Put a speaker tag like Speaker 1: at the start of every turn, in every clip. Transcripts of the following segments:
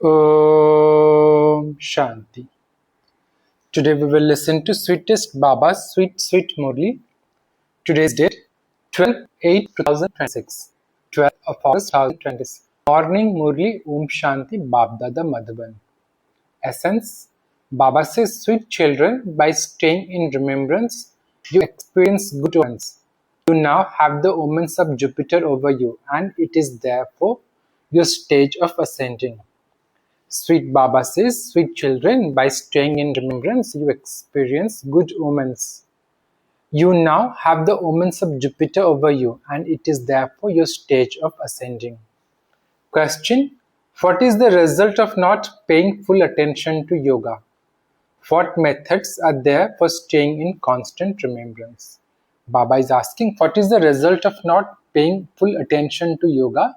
Speaker 1: Om Shanti. Today we will listen to sweetest Baba's sweet Murli. Today's date 12/8/2026, 12 of August 2026. Morning Murli Om Shanti Babdada Madhavan. Essence: Baba says, sweet children, by staying in remembrance, you experience good omens. You now have the omens of Jupiter over you, and it is therefore your stage of ascending. Sweet Baba says, sweet children, by staying in remembrance, you experience good omens. You now have the omens of Jupiter over you, and it is therefore your stage of ascending. Question: what is the result of not paying full attention to yoga? What methods are there for staying in constant remembrance? Baba is asking, what is the result of not paying full attention to yoga?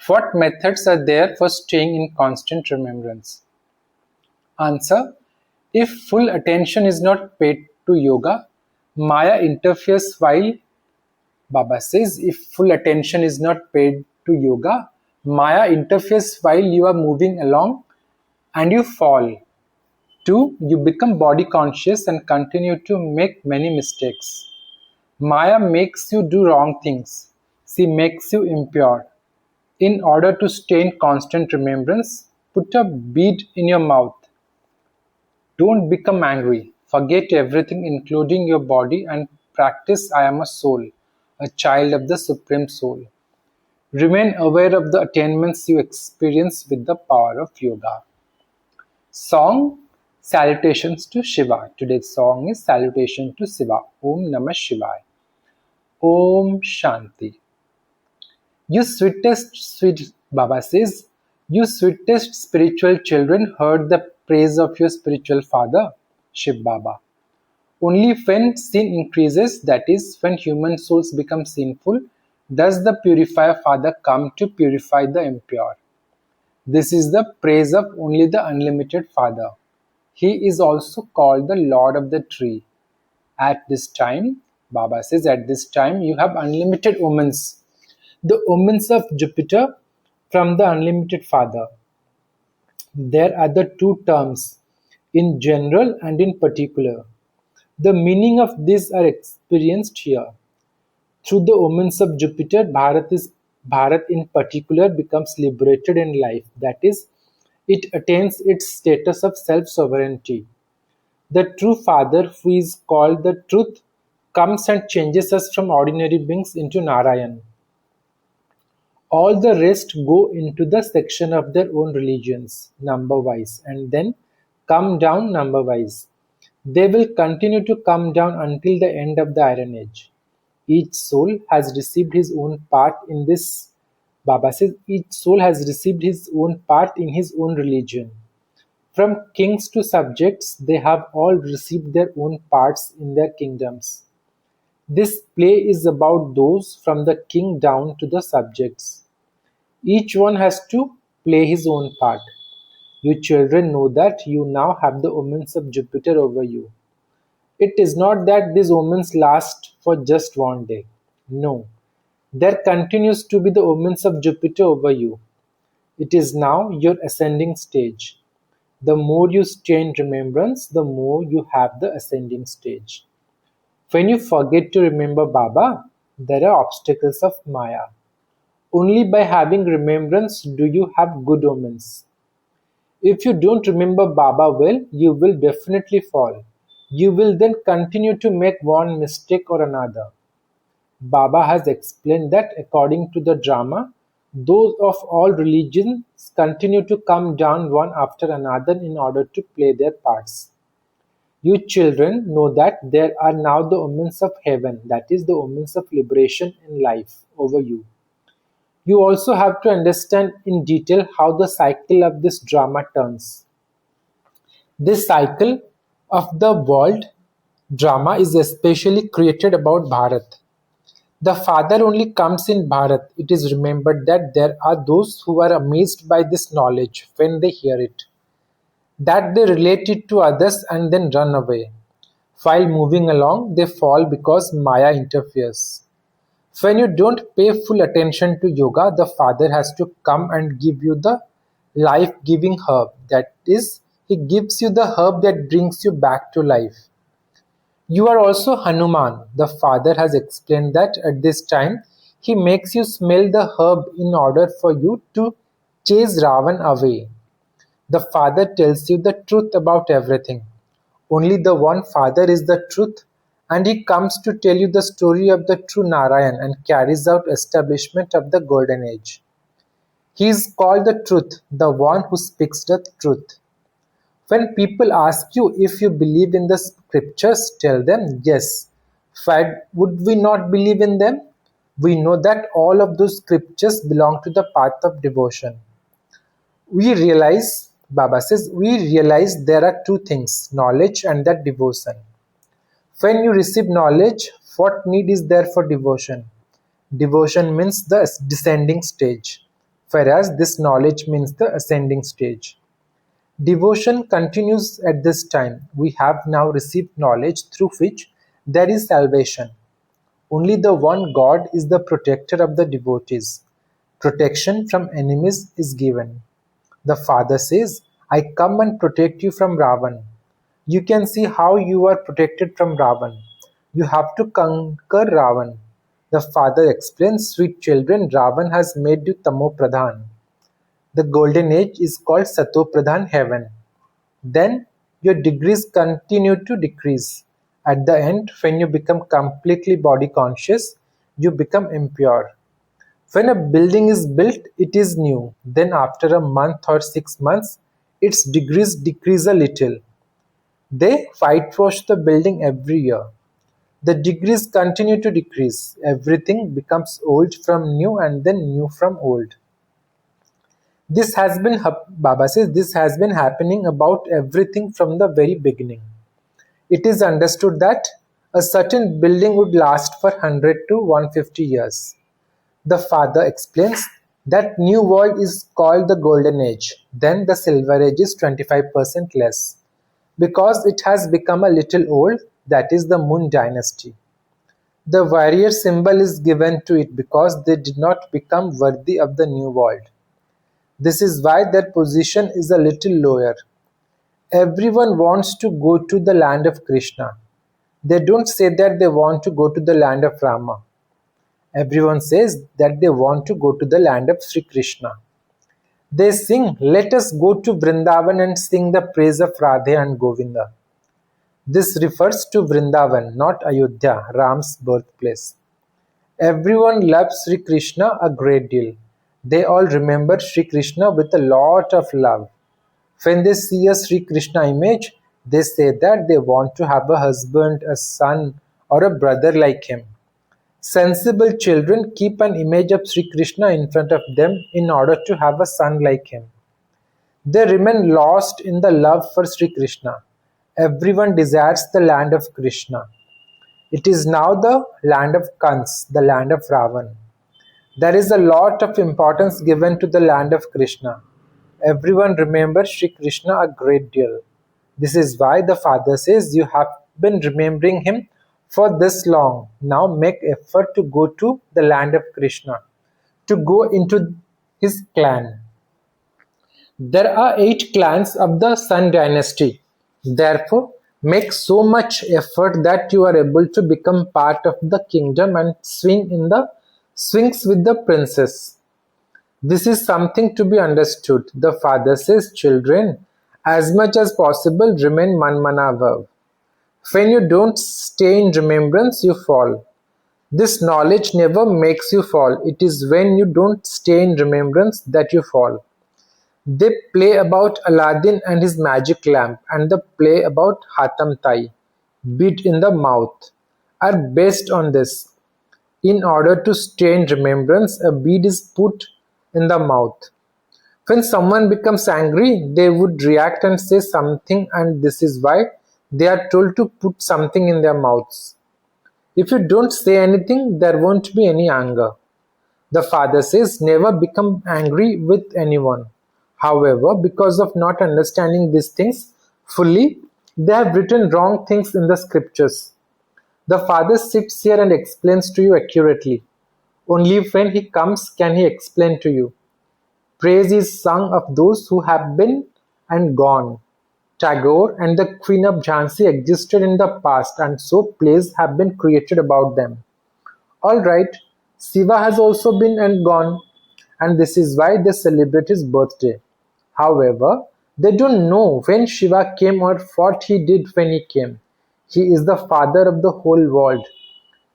Speaker 1: What methods are there for staying in constant remembrance? Answer: if full attention is not paid to yoga, Maya interferes while Baba says, if full attention is not paid to yoga, Maya interferes while you are moving along and you fall. 2. You become body conscious and continue to make many mistakes. Maya makes you do wrong things. She makes you impure. In order to stay in constant remembrance, put a bead in your mouth. Don't become angry. Forget everything, including your body, and practice I am a soul, a child of the Supreme Soul. Remain aware of the attainments you experience with the power of yoga. Song: Salutations to Shiva. Today's song is Salutation to Shiva. Om Namah Shivaya. Om Shanti. You sweet Baba says, you sweetest spiritual children heard the praise of your spiritual father, Shiv Baba. Only when sin increases, that is, when human souls become sinful, does the purifier father come to purify the impure. This is the praise of only the unlimited father. He is also called the Lord of the tree. At this time, Baba says, at this time you have unlimited omens. The omens of Jupiter from the unlimited father. There are the two terms, in general and in particular. The meaning of these are experienced here. Through the omens of Jupiter, Bharat in particular becomes liberated in life. That is, it attains its status of self-sovereignty. The true Father, who is called the Truth, comes and changes us from ordinary beings into Narayan. All the rest go into the section of their own religions, number-wise, and then come down number-wise. They will continue to come down until the end of the Iron Age. Each soul has received his own part in this. Baba says, each soul has received his own part in his own religion. From kings to subjects, they have all received their own parts in their kingdoms. This play is about those from the king down to the subjects. Each one has to play his own part. You children know that you now have the omens of Jupiter over you. It is not that these omens last for just one day. No. There continues to be the omens of Jupiter over you. It is now your ascending stage. The more you stay in remembrance, the more you have the ascending stage. When you forget to remember Baba, there are obstacles of Maya. Only by having remembrance do you have good omens. If you don't remember Baba well, you will definitely fall. You will then continue to make one mistake or another. Baba has explained that according to the drama, those of all religions continue to come down one after another in order to play their parts. You children know that there are now the omens of heaven, that is, the omens of liberation in life over you. You also have to understand in detail how the cycle of this drama turns. This cycle of the world drama is especially created about Bharat. The Father only comes in Bharat. It is remembered that there are those who are amazed by this knowledge when they hear it, that they relate it to others and then run away. While moving along, they fall because Maya interferes. When you don't pay full attention to yoga, the Father has to come and give you the life-giving herb. That is, he gives you the herb that brings you back to life. You are also Hanuman. The father has explained that at this time he makes you smell the herb in order for you to chase Ravan away. The father tells you the truth about everything. Only the one father is the truth, and he comes to tell you the story of the true Narayan and carries out establishment of the golden age. He is called the truth, the one who speaks the truth. When people ask you if you believe in the scriptures, tell them yes. Why would we not believe in them? We know that all of those scriptures belong to the path of devotion. Baba says, we realize there are two things, knowledge and that devotion. When you receive knowledge, what need is there for devotion? Devotion means the descending stage, whereas this knowledge means the ascending stage. Devotion continues at this time. We have now received knowledge through which there is salvation. Only the one God is the protector of the devotees. Protection from enemies is given. The father says, I come and protect you from Ravan. You can see how you are protected from Ravan. You have to conquer Ravan. The father explains, sweet children, Ravan has made you Tamo Pradhan. The golden age is called Sato Pradhan heaven. Then your degrees continue to decrease. At the end, when you become completely body conscious, you become impure. When a building is built, it is new. Then after a month or 6 months, its degrees decrease a little. They whitewash the building every year. The degrees continue to decrease. Everything becomes old from new and then new from old. Baba says, this has been happening about everything from the very beginning. It is understood that a certain building would last for 100 to 150 years. The father explains that new world is called the golden age. Then the silver age is 25% less. Because it has become a little old, that is the Moon dynasty. The warrior symbol is given to it because they did not become worthy of the new world. This is why their position is a little lower. Everyone wants to go to the land of Krishna. They don't say that they want to go to the land of Rama. Everyone says that they want to go to the land of Sri Krishna. They sing, let us go to Vrindavan and sing the praise of Radhe and Govinda. This refers to Vrindavan, not Ayodhya, Ram's birthplace. Everyone loves Sri Krishna a great deal. They all remember Sri Krishna with a lot of love. When they see a Sri Krishna image, they say that they want to have a husband, a son, or a brother like him. Sensible children keep an image of Sri Krishna in front of them in order to have a son like him. They remain lost in the love for Sri Krishna. Everyone desires the land of Krishna. It is now the land of Kans, the land of Ravan. There is a lot of importance given to the land of Krishna. Everyone remembers Sri Krishna a great deal. This is why the father says, you have been remembering him for this long. Now make effort to go to the land of Krishna, to go into his clan. There are 8 clans of the Sun dynasty. Therefore, make so much effort that you are able to become part of the kingdom and swing in the swings with the princess. This is something to be understood. The father says, children, as much as possible remain manmanavav. When you don't stay in remembrance, you fall. This knowledge never makes you fall. It is when you don't stay in remembrance that you fall. They play about Aladdin and his magic lamp, and the play about Hatam Tai, bead in the mouth, are based on this. In order to stay in remembrance, a bead is put in the mouth. When someone becomes angry, they would react and say something, and this is why they are told to put something in their mouths. If you don't say anything, there won't be any anger. The father says, never become angry with anyone. However, because of not understanding these things fully, they have written wrong things in the scriptures. The father sits here and explains to you accurately. Only when he comes can he explain to you. Praise is sung of those who have been and gone. Tagore and the Queen of Jhansi existed in the past, and so plays have been created about them. Alright, Shiva has also been and gone, and this is why they celebrate his birthday. However, they don't know when Shiva came or what he did when he came. He is the father of the whole world.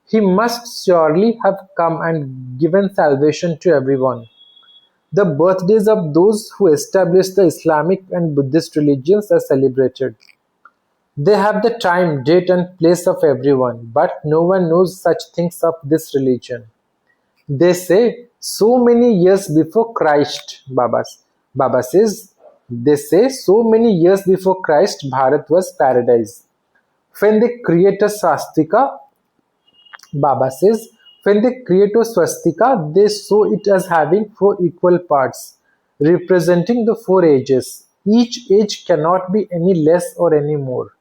Speaker 1: He must surely have come and given salvation to everyone. The birthdays of those who established the Islamic and Buddhist religions are celebrated. They have the time, date and place of everyone, but no one knows such things of this religion. They say so many years before Christ, Baba says, they say so many years before Christ, Bharat was paradise. When they create a swastika, Baba says, when they create a swastika, they show it as having four equal parts, representing the four ages. Each age cannot be any less or any more.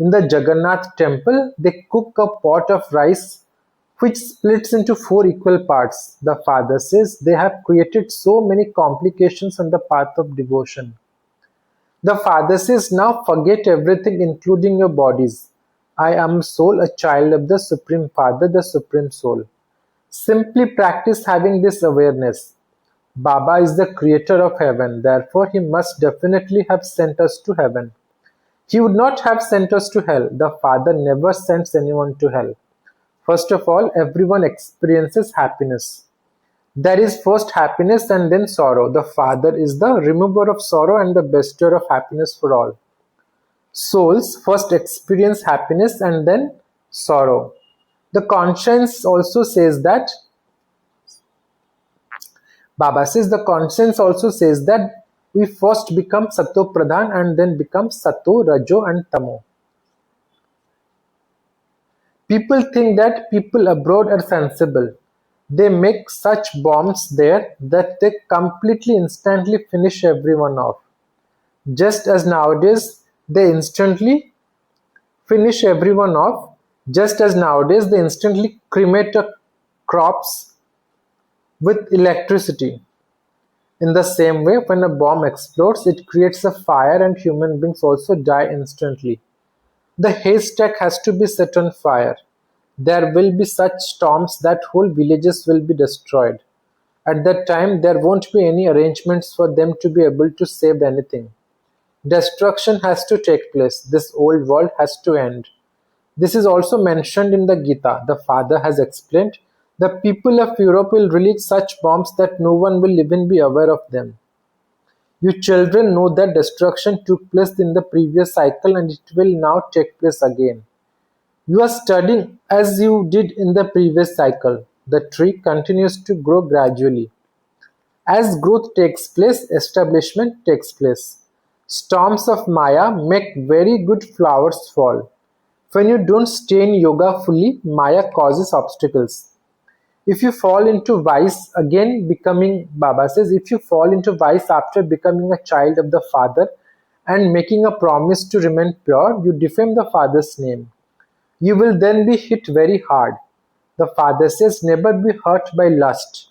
Speaker 1: In the Jagannath temple, they cook a pot of rice which splits into four equal parts. The father says they have created so many complications on the path of devotion. The father says, now forget everything including your bodies. I am soul, a child of the Supreme Father, the Supreme Soul. Simply practice having this awareness. Baba is the creator of heaven, therefore he must definitely have sent us to heaven. He would not have sent us to hell. The Father never sends anyone to hell. First of all, everyone experiences happiness. There is first happiness and then sorrow. The Father is the remover of sorrow and the bestower of happiness for all. Souls first experience happiness and then sorrow. The conscience also says that, Baba says the conscience also says that we first become Sato Pradhan and then become Sato, Rajo and Tamo. People think that people abroad are sensible. They make such bombs there that they completely instantly finish everyone off. Just as nowadays they instantly finish everyone off, just as nowadays they instantly cremate crops with electricity. In the same way, when a bomb explodes, it creates a fire and human beings also die instantly. The haystack has to be set on fire. There will be such storms that whole villages will be destroyed. At that time, there won't be any arrangements for them to be able to save anything. Destruction has to take place. This old world has to end. This is also mentioned in the Gita. The father has explained, the people of Europe will release such bombs that no one will even be aware of them. You children know that destruction took place in the previous cycle and it will now take place again. You are studying as you did in the previous cycle. The tree continues to grow gradually. As growth takes place, establishment takes place. Storms of Maya make very good flowers fall. When you don't stay in yoga fully, Maya causes obstacles. If you fall into vice, again becoming, Baba says, if you fall into vice after becoming a child of the Father and making a promise to remain pure, you defame the Father's name. You will then be hit very hard. The Father says, never be hurt by lust.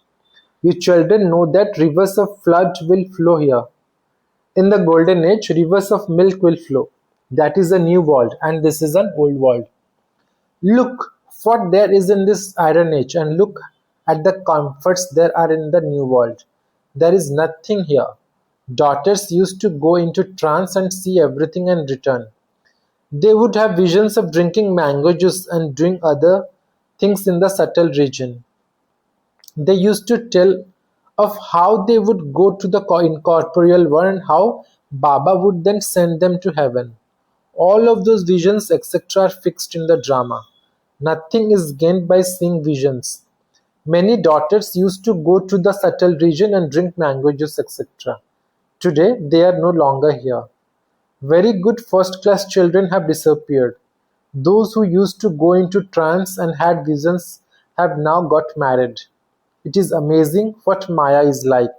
Speaker 1: You children know that rivers of flood will flow here. In the golden age, rivers of milk will flow. That is a new world and this is an old world. Look what there is in this iron age and look at the comforts there are in the new world. There is nothing here. Daughters used to go into trance and see everything and return. They would have visions of drinking mango juice and doing other things in the subtle region. They used to tell of how they would go to the incorporeal world and how Baba would then send them to heaven. All of those visions etc. are fixed in the drama. Nothing is gained by seeing visions. Many daughters used to go to the subtle region and drink mango juice etc. Today they are no longer here. Very good first-class children have disappeared. Those who used to go into trance and had visions have now got married. It is amazing what Maya is like.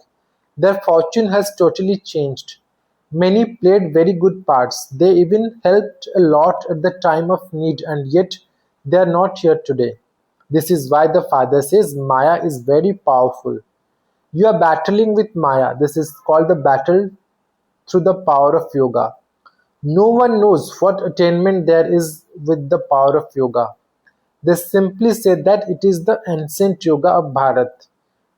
Speaker 1: Their fortune has totally changed. Many played very good parts. They even helped a lot at the time of need and yet they are not here today. This is why the Father says Maya is very powerful.
Speaker 2: You are battling with Maya. This is called the battle through the power of yoga. No one knows what attainment there is with the power of yoga. They simply say that it is the ancient yoga of Bharat.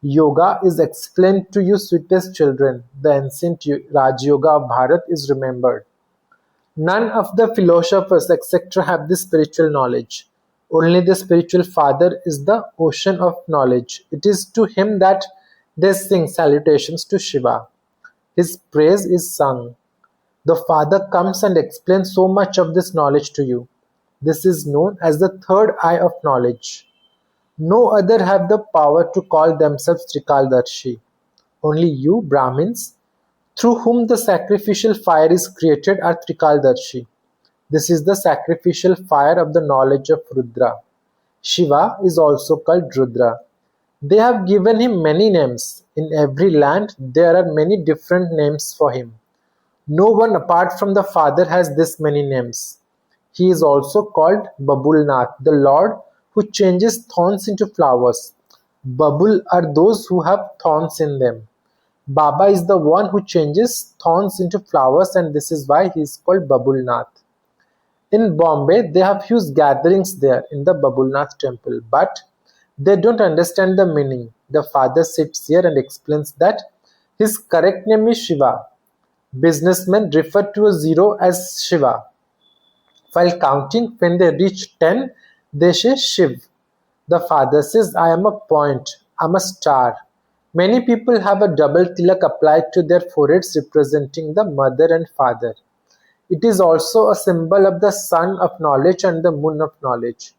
Speaker 2: Yoga is explained to you, sweetest children. The ancient Raj Yoga of Bharat is remembered. None of the philosophers etc. have this spiritual knowledge. Only the spiritual father is the ocean of knowledge. It is to him that they sing salutations to Shiva. His praise is sung. The Father comes and explains so much of this knowledge to you. This is known as the third eye of knowledge. No other have the power to call themselves Trikaldarshi. Only you, Brahmins, through whom the sacrificial fire is created, are Trikaldarshi. This is the sacrificial fire of the knowledge of Rudra. Shiva is also called Rudra. They have given him many names. In every land, there are many different names for him. No one apart from the Father has this many names. He is also called Babulnath, the Lord who changes thorns into flowers. Babul are those who have thorns in them. Baba is the one who changes thorns into flowers, and this is why he is called Babulnath. In Bombay, they have huge gatherings there in the Babulnath temple, but they don't understand the meaning. The Father sits here and explains that his correct name is Shiva. Businessmen refer to a zero as Shiva. While counting, when they reach 10, they say Shiv. The Father says, I am a point, I am a star. Many people have a double tilak applied to their foreheads representing the mother and father. It is also a symbol of the sun of knowledge and the moon of knowledge.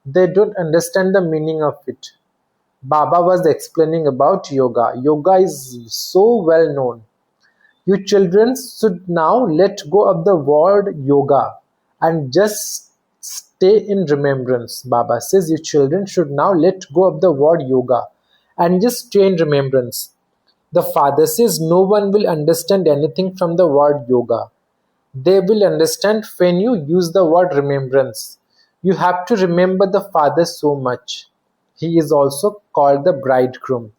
Speaker 2: They don't understand the meaning of it. Baba was explaining about yoga. Yoga is so well known. You children should now let go of the word yoga and just stay in remembrance. Baba says you children should now let go of the word yoga and just stay in remembrance. The Father says no one will understand anything from the word yoga. They will understand when you use the word remembrance. You have to remember the Father so much. He is also called the bridegroom.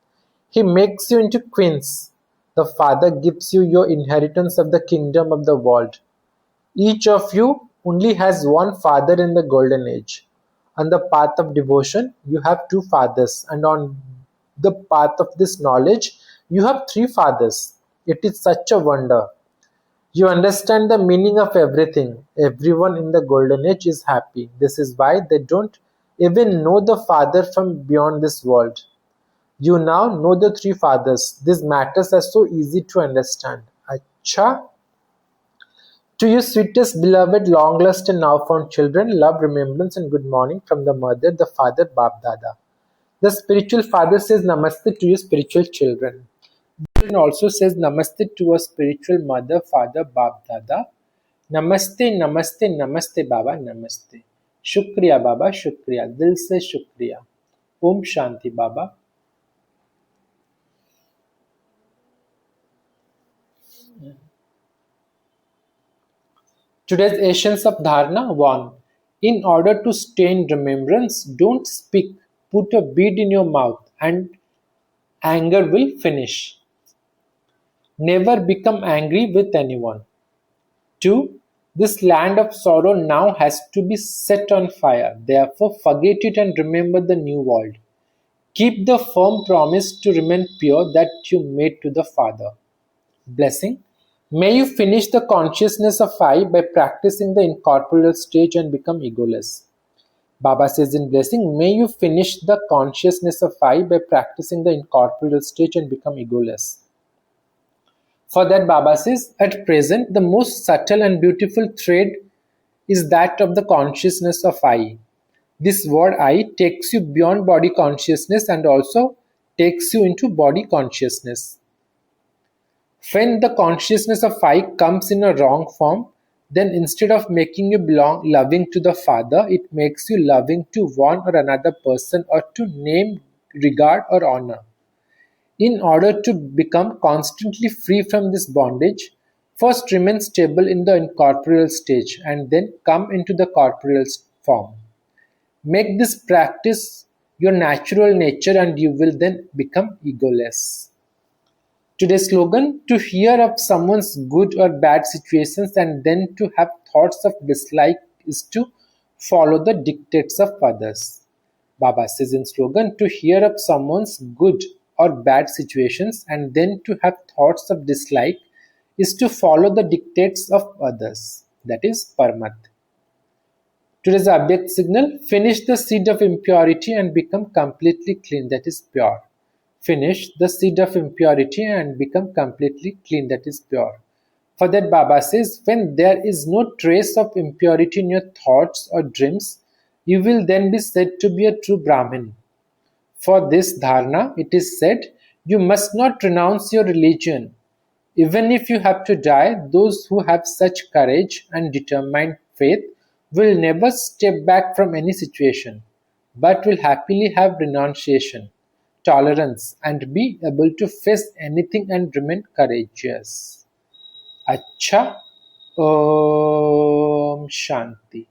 Speaker 2: He makes you into queens. The Father gives you your inheritance of the kingdom of the world. Each of you only has one father in the golden age. On the path of devotion, you have two fathers, and on the path of this knowledge, you have three fathers. It is such a wonder. You understand the meaning of everything. Everyone in the golden age is happy. This is why they don't even know the Father from beyond this world. You now know the three fathers. These matters are so easy to understand. Acha. To you sweetest, beloved, long lost and now found children, love, remembrance and good morning from the mother, the father, Bap Dada. The spiritual father says Namaste to you spiritual children. Children also says Namaste to a spiritual mother, father, Bap Dada. Namaste, Namaste, Namaste Baba, Namaste. Shukriya Baba, Shukriya. Dil se Shukriya. Om Shanti Baba. Today's essence of dharana 1. In order to stay in remembrance, don't speak. Put a bead in your mouth and anger will finish. Never become angry with anyone. 2. This land of sorrow now has to be set on fire. Therefore, forget it and remember the new world. Keep the firm promise to remain pure that you made to the Father. Blessing. May you finish the consciousness of I by practicing the incorporeal stage and become egoless. Baba says in blessing, may you finish the consciousness of I by practicing the incorporeal stage and become egoless. For that, Baba says, at present, the most subtle and beautiful thread is that of the consciousness of I. This word I takes you beyond body consciousness and also takes you into body consciousness. When the consciousness of I comes in a wrong form, then instead of making you belong loving to the Father, it makes you loving to one or another person or to name, regard or honor. In order to become constantly free from this bondage, first remain stable in the incorporeal stage and then come into the corporeal form. Make this practice your natural nature and you will then become egoless.
Speaker 1: Today's slogan: to hear of someone's good or bad situations and then to have thoughts of dislike is to follow the dictates of others. Baba says in slogan: to hear of someone's good or bad situations and then to have thoughts of dislike is to follow the dictates of others. That is Parmat. Today's Abhyakt signal: finish the seed of impurity and become completely clean, that is pure. Finish the seed of impurity and become completely clean, that is pure. For that, Baba says, when there is no trace of impurity in your thoughts or dreams, you will then be said to be a true Brahmin. For this dharana, it is said, you must not renounce your religion. Even if you have to die, those who have such courage and determined faith will never step back from any situation, but will happily have renunciation, tolerance, and be able to face anything and remain courageous. Acha, Om Shanti.